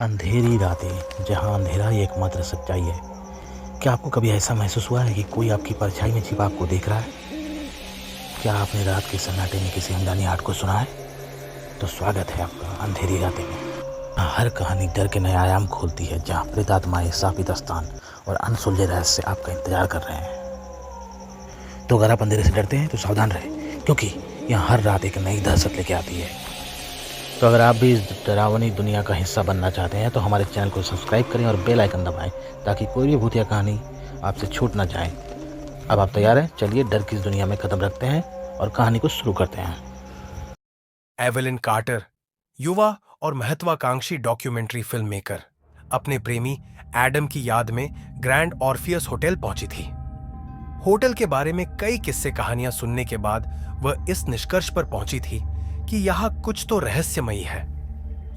अंधेरी रातें जहाँ अंधेरा ही एकमात्र सच्चाई है। क्या आपको कभी ऐसा महसूस हुआ है कि कोई आपकी परछाई में छिपा आपको देख रहा है? क्या आपने रात के सन्नाटे में किसी अनजानी आहट को सुना है? तो स्वागत है आपका अंधेरी रातें में। हर कहानी डर के नए आयाम खोलती है, जहाँ प्रेतात्माएं, शापित स्थान और अनसुलझे रहस्य आपका इंतजार कर रहे हैं। तो अगर आप अंधेरे से डरते हैं तो सावधान रहें, क्योंकि यहाँ हर रात एक नई दहशत लेके आती है। तो अगर आप भी इस डरावनी दुनिया का हिस्सा बनना चाहते हैं तो हमारे चैनल को सब्सक्राइब करें और बेल आइकन दबाएं, ताकि कोई भी भूतिया कहानी आपसे छूट ना जाए। अब आप तैयार हैं? चलिए डर की इस दुनिया में कदम रखते हैं और कहानी को शुरू करते हैं। एवेलिन कार्टर, युवा और महत्वाकांक्षी डॉक्यूमेंट्री फिल्म मेकर, अपने प्रेमी एडम की याद में ग्रैंड ऑर्फियस होटल पहुंची थी। होटल के बारे में कई किस्से कहानियां सुनने के बाद वह इस निष्कर्ष पर पहुंची थी कि यहाँ कुछ तो रहस्यमयी है।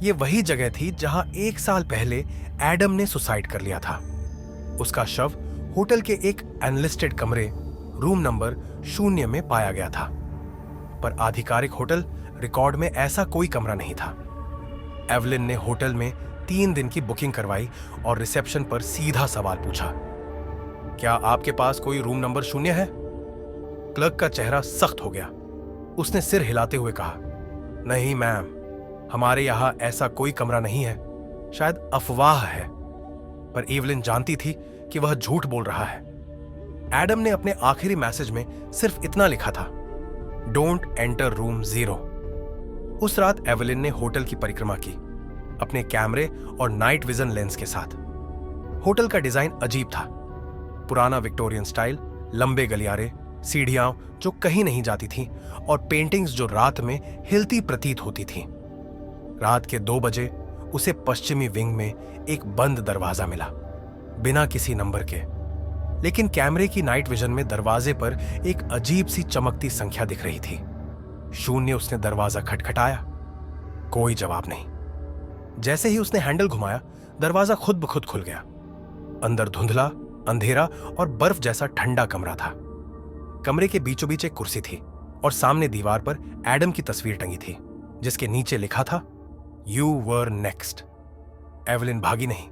ये वही जगह थी जहां 1 साल पहले एडम ने सुसाइड कर लिया था। उसका शव होटल के एक अनलिस्टेड कमरे रूम नंबर 0 में पाया गया था, पर आधिकारिक होटल रिकॉर्ड में ऐसा कोई कमरा नहीं था। एवलिन ने होटल में 3 दिन की बुकिंग करवाई और रिसेप्शन पर सीधा सवाल पूछा, क्या आपके पास कोई रूम नंबर 0 है? क्लर्क का चेहरा सख्त हो गया। उसने सिर हिलाते हुए कहा, नहीं मैम, हमारे यहां ऐसा कोई कमरा नहीं है, शायद अफवाह है। पर एवलिन जानती थी कि वह झूठ बोल रहा है। एडम ने अपने आखिरी मैसेज में सिर्फ इतना लिखा था, डोंट एंटर रूम 0। उस रात एवलिन ने होटल की परिक्रमा की, अपने कैमरे और नाइट विजन लेंस के साथ। होटल का डिजाइन अजीब था, पुराना विक्टोरियन स्टाइल, लंबे गलियारे, सीढ़ियां जो कहीं नहीं जाती थीं और पेंटिंग्स जो रात में हिलती प्रतीत होती थीं। रात के 2 बजे उसे पश्चिमी विंग में एक बंद दरवाजा मिला, बिना किसी नंबर के। लेकिन कैमरे की नाइट विजन में दरवाजे पर एक अजीब सी चमकती संख्या दिख रही थी। 0। उसने दरवाजा खटखटाया, कोई जवाब नहीं। जैसे ही उसने हैंडल घुमाया, दरवाजा खुद ब खुद खुल गया। अंदर धुंधला, अंधेरा और बर्फ जैसा ठंडा कमरा था। कमरे के बीचों बीच एक कुर्सी थी और सामने दीवार पर एडम की तस्वीर टंगी थी, जिसके नीचे लिखा था, यू वर नेक्स्ट। एवलिन भागी नहीं।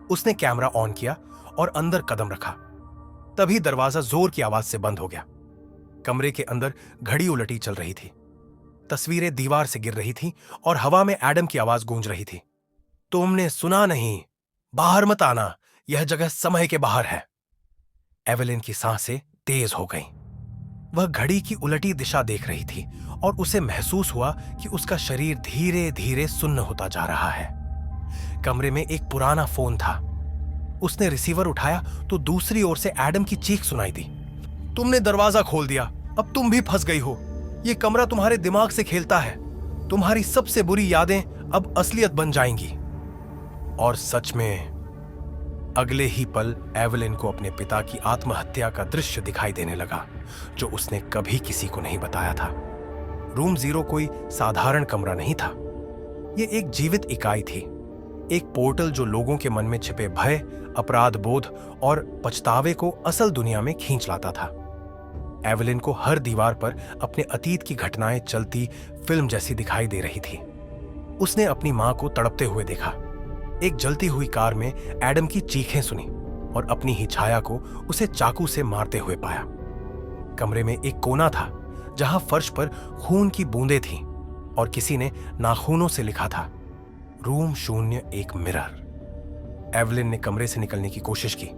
उसने कैमरा ऑन किया और अंदर कदम रखा। तभी दरवाजा जोर की आवाज से बंद हो गया। कमरे के अंदर घड़ी उलटी चल रही थी, तस्वीरें दीवार से गिर रही थीं और हवा में एडम की आवाज गूंज रही थी, तुमने सुना नहीं, बाहर मत आना, यह जगह समय के बाहर है। एवेलिन की सांसें तेज हो गईं। वह घड़ी की उलटी दिशा देख रही थी और उसे महसूस हुआ कि उसका शरीर धीरे धीरे सुन्न होता जा रहा है। कमरे में एक पुराना फोन था। उसने रिसीवर उठाया तो दूसरी ओर से एडम की चीख सुनाई दी, तुमने दरवाजा खोल दिया, अब तुम भी फंस गई हो। यह कमरा तुम्हारे दिमाग से खेलता है, तुम्हारी सबसे बुरी यादें अब असलियत बन जाएंगी। और सच में अगले ही पल एवलिन को अपने पिता की आत्महत्या का दृश्य दिखाई देने लगा, जो उसने कभी किसी को नहीं बताया था। रूम 0 कोई साधारण कमरा नहीं था। यह एक जीवित इकाई थी, एक पोर्टल जो लोगों के मन में छिपे भय, अपराध बोध और पछतावे को असल दुनिया में खींच लाता था। एवलिन को हर दीवार पर अपने अतीत की घटनाएं चलती फिल्म जैसी दिखाई दे रही थी। उसने अपनी मां को तड़पते हुए देखा, एक जलती हुई कार में एडम की चीखें सुनी और अपनी ही छाया को उसे चाकू से मारते हुए पाया। कमरे में एक कोना था जहां फर्श पर खून की बूंदें थीं और किसी ने नाखूनों से लिखा था, रूम 0 एक मिरर। एवलिन ने कमरे से निकलने की कोशिश की,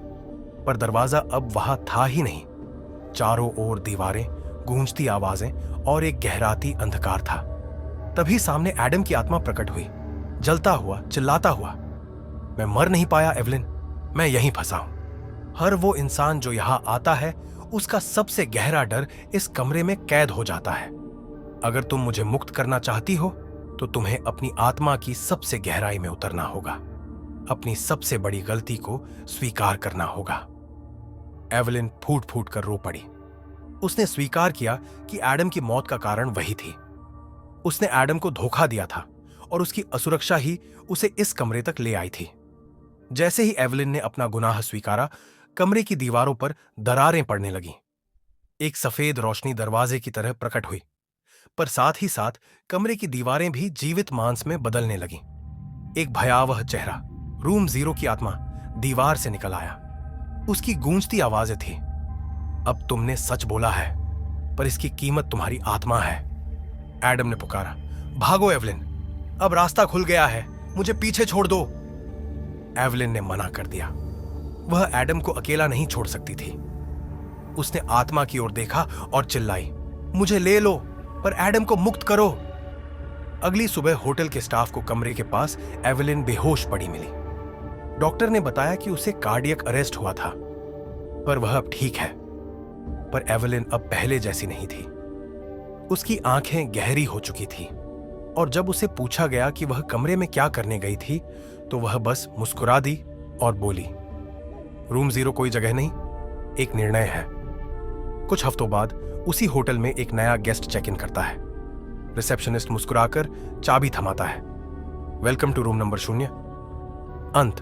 पर दरवाजा अब वहां था ही नहीं। चारों ओर दीवारें, गूंजती आवाजें और एक गहराती अंधकार था। तभी सामने एडम की आत्मा प्रकट हुई, जलता हुआ, चिल्लाता हुआ, मैं मर नहीं पाया एवलिन, मैं यहीं फंसा हूं। हर वो इंसान जो यहां आता है, उसका सबसे गहरा डर इस कमरे में कैद हो जाता है। अगर तुम मुझे मुक्त करना चाहती हो तो तुम्हें अपनी आत्मा की सबसे गहराई में उतरना होगा, अपनी सबसे बड़ी गलती को स्वीकार करना होगा। एवलिन फूट फूट कर रो पड़ी। उसने स्वीकार किया कि एडम की मौत का कारण वही थी। उसने एडम को धोखा दिया था और उसकी असुरक्षा ही उसे इस कमरे तक ले आई थी। जैसे ही एवलिन ने अपना गुनाह स्वीकारा, कमरे की दीवारों पर दरारें पड़ने लगीं। एक सफेद रोशनी दरवाजे की तरह प्रकट हुई, पर साथ ही साथ कमरे की दीवारें भी जीवित मांस में बदलने लगीं। एक भयावह चेहरा, रूम 0 की आत्मा दीवार से निकल आया। उसकी गूंजती आवाजें थी, अब तुमने सच बोला है, पर इसकी कीमत तुम्हारी आत्मा है। एडम ने पुकारा, भागो एवलिन, अब रास्ता खुल गया है, मुझे पीछे छोड़ दो। एवलिन ने मना कर दिया। वह एडम को अकेला नहीं छोड़ सकती थी। उसने आत्मा की ओर देखा और चिल्लाई, मुझे ले लो, पर एडम को मुक्त करो। अगली सुबह होटल के स्टाफ को कमरे के पास एवलिन बेहोश पड़ी मिली। डॉक्टर ने बताया कि उसे कार्डियक अरेस्ट हुआ था, पर वह अब ठीक है। पर एवलिन अब पहले जैसी नहीं थी। उसकी आंखें गहरी हो चुकी थी, और जब उसे पूछा गया कि वह कमरे में क्या करने गई थी, तो वह बस मुस्कुरा दी और बोली, रूम 0 कोई जगह नहीं, एक निर्णय है। कुछ हफ्तों बाद उसी होटल में एक नया गेस्ट चेक इन करता है। रिसेप्शनिस्ट मुस्कुराकर चाबी थमाता है, वेलकम टू रूम नंबर 0। अंत,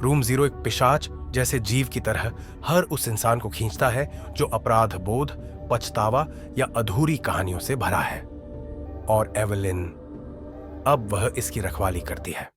रूम 0 एक पिशाच जैसे जीव की तरह हर उस इंसान को खींचता है जो अपराध बोध, पछतावा या अधूरी कहानियों से भरा है। और एवलिन, अब वह इसकी रखवाली करती है।